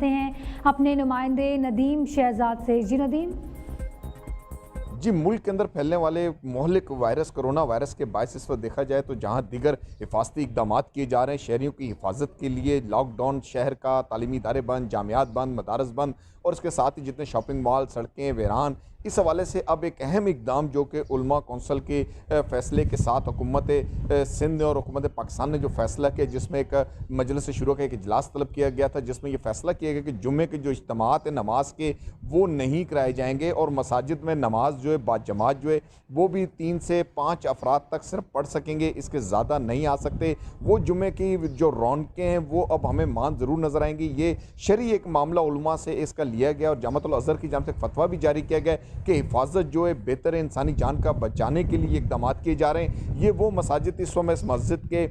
ہیں اپنے نمائندے ندیم شہزاد سے۔ جی ندیم۔ جی، ملک کے اندر پھیلنے والے مہلک وائرس کرونا وائرس کے باعث اس وقت دیکھا جائے تو جہاں دیگر حفاظتی اقدامات کیے جا رہے ہیں شہریوں کی حفاظت کے لیے، لاک ڈاؤن شہر کا، تعلیمی ادارے بند، جامعات بند، مدارس بند اور اس کے ساتھ ہی جتنے شاپنگ مال، سڑکیں ویران، اس حوالے سے اب ایک اہم اقدام جو کہ علماء کونسل کے فیصلے کے ساتھ حکومت سندھ اور حکومت پاکستان نے جو فیصلہ کیا، جس میں ایک مجلس شروع کا ایک اجلاس طلب کیا گیا تھا، جس میں یہ فیصلہ کیا گیا کہ جمعے کے جو اجتماعات ہیں نماز کے وہ نہیں کرائے جائیں گے اور مساجد میں نماز جو ہے با جماعت جو ہے وہ بھی 3 سے 5 افراد تک صرف پڑھ سکیں گے، اس کے زیادہ نہیں آ سکتے۔ وہ جمعے کی جو رونقیں ہیں وہ اب ہمیں مان ضرور نظر آئیں گی۔ یہ شرعی ایک معاملہ علماء سے اس کا لیا گیا اور جامعۃ الازہر کی جانب سے ایک فتویٰ بھی جاری کیا گیا کہ حفاظت جو ہے بہتر انسانی جان کا بچانے کے لیے اقدامات کیے جا رہے ہیں۔ یہ وہ مساجد، اس وقت میں اس مسجد کے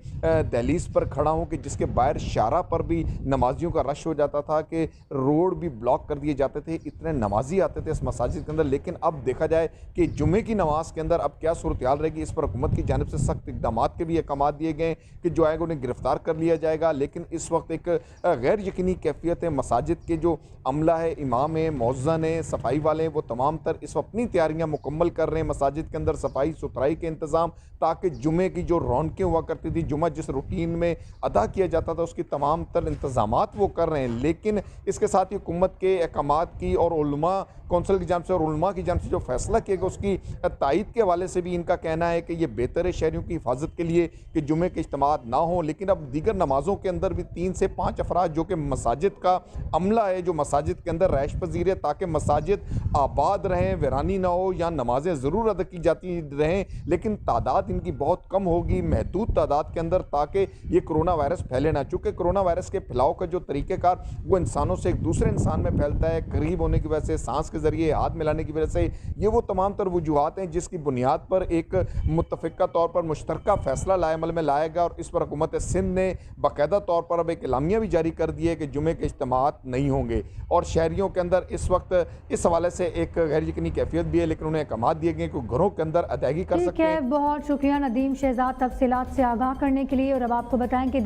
دہلیز پر کھڑا ہوں کہ جس کے باہر شارع پر بھی نمازیوں کا رش ہو جاتا تھا کہ روڈ بھی بلاک کر دیے جاتے تھے، اتنے نمازی آتے تھے اس مساجد کے اندر۔ لیکن اب دیکھا جائے کہ جمعے کی نماز کے اندر اب کیا صورتحال رہے گی، اس پر حکومت کی جانب سے سخت اقدامات کے بھی احکامات دیے گئے کہ جو آئے گا انہیں گرفتار کر لیا جائے گا۔ لیکن اس وقت ایک غیر یقینی کیفیت ہے، مساجد کے جو عملہ ہے، امام ہیں، مؤذن ہیں، صفائی والے ہیں، وہ تمام تر اس وقت اپنی تیاریاں مکمل کر رہے ہیں مساجد کے اندر صفائی ستھرائی کے انتظام، تاکہ جمعے کی جو رونقیں ہوا کرتی تھی، جمعہ جس روٹین میں ادا کیا جاتا تھا، اس کی تمام تر انتظامات وہ کر رہے ہیں۔ لیکن اس کے ساتھ ہی حکومت کے احکامات کی اور علماء کونسل کی جانب سے اور علماء کی جانب سے جو فیصلہ کیا گیا اس کی تائید کے حوالے سے بھی ان کا کہنا ہے کہ یہ بہتر ہے شہریوں کی حفاظت کے لیے کہ جمعے کے اجتماعات نہ ہوں۔ لیکن اب دیگر نمازوں کے اندر بھی 3 سے 5 افراد جو کہ مساجد کا عملہ ہے، جو مساجد کے اندر رہائش پذیر ہے، تاکہ مساجد آباد رہیں، ویرانی نہ ہو، یا نمازیں ضرور ادا کی جاتی رہیں لیکن تعداد ان کی بہت کم ہوگی، محدود تعداد کے اندر، تاکہ یہ کرونا وائرس پھیلے نہ۔ چونکہ کرونا وائرس کے پھیلاؤ کا جو طریقہ کار وہ انسانوں سے ایک دوسرے انسان میں پھیلتا ہے، قریب ہونے کی وجہ سے، سانس کے ذریعے، ہاتھ ملانے کی وجہ سے، یہ وہ تمام تر وجوہات ہیں جس کی بنیاد پر ایک متفقہ طور پر مشترکہ فیصلہ لائے عمل میں لایا گیا اور اس پر حکومت سندھ نے باقاعدہ طور پر اب ایک اعلامیہ بھی جاری کر دی ہے کہ جمعے کے اجتماعات نہیں ہوں گے۔ اور شہریوں کے اندر اس وقت اس حوالے سے ایک غیر یقینی کیفیت بھی ہے، لیکن انہیں احکامات دیے گئے کہ گھروں کے اندر ادائیگی کر سکتے ہیں۔ بہت شکریہ ندیم شہزاد تفصیلات سے آگاہ کرنے کے لیے۔ اور اب آپ کو بتائیں کہ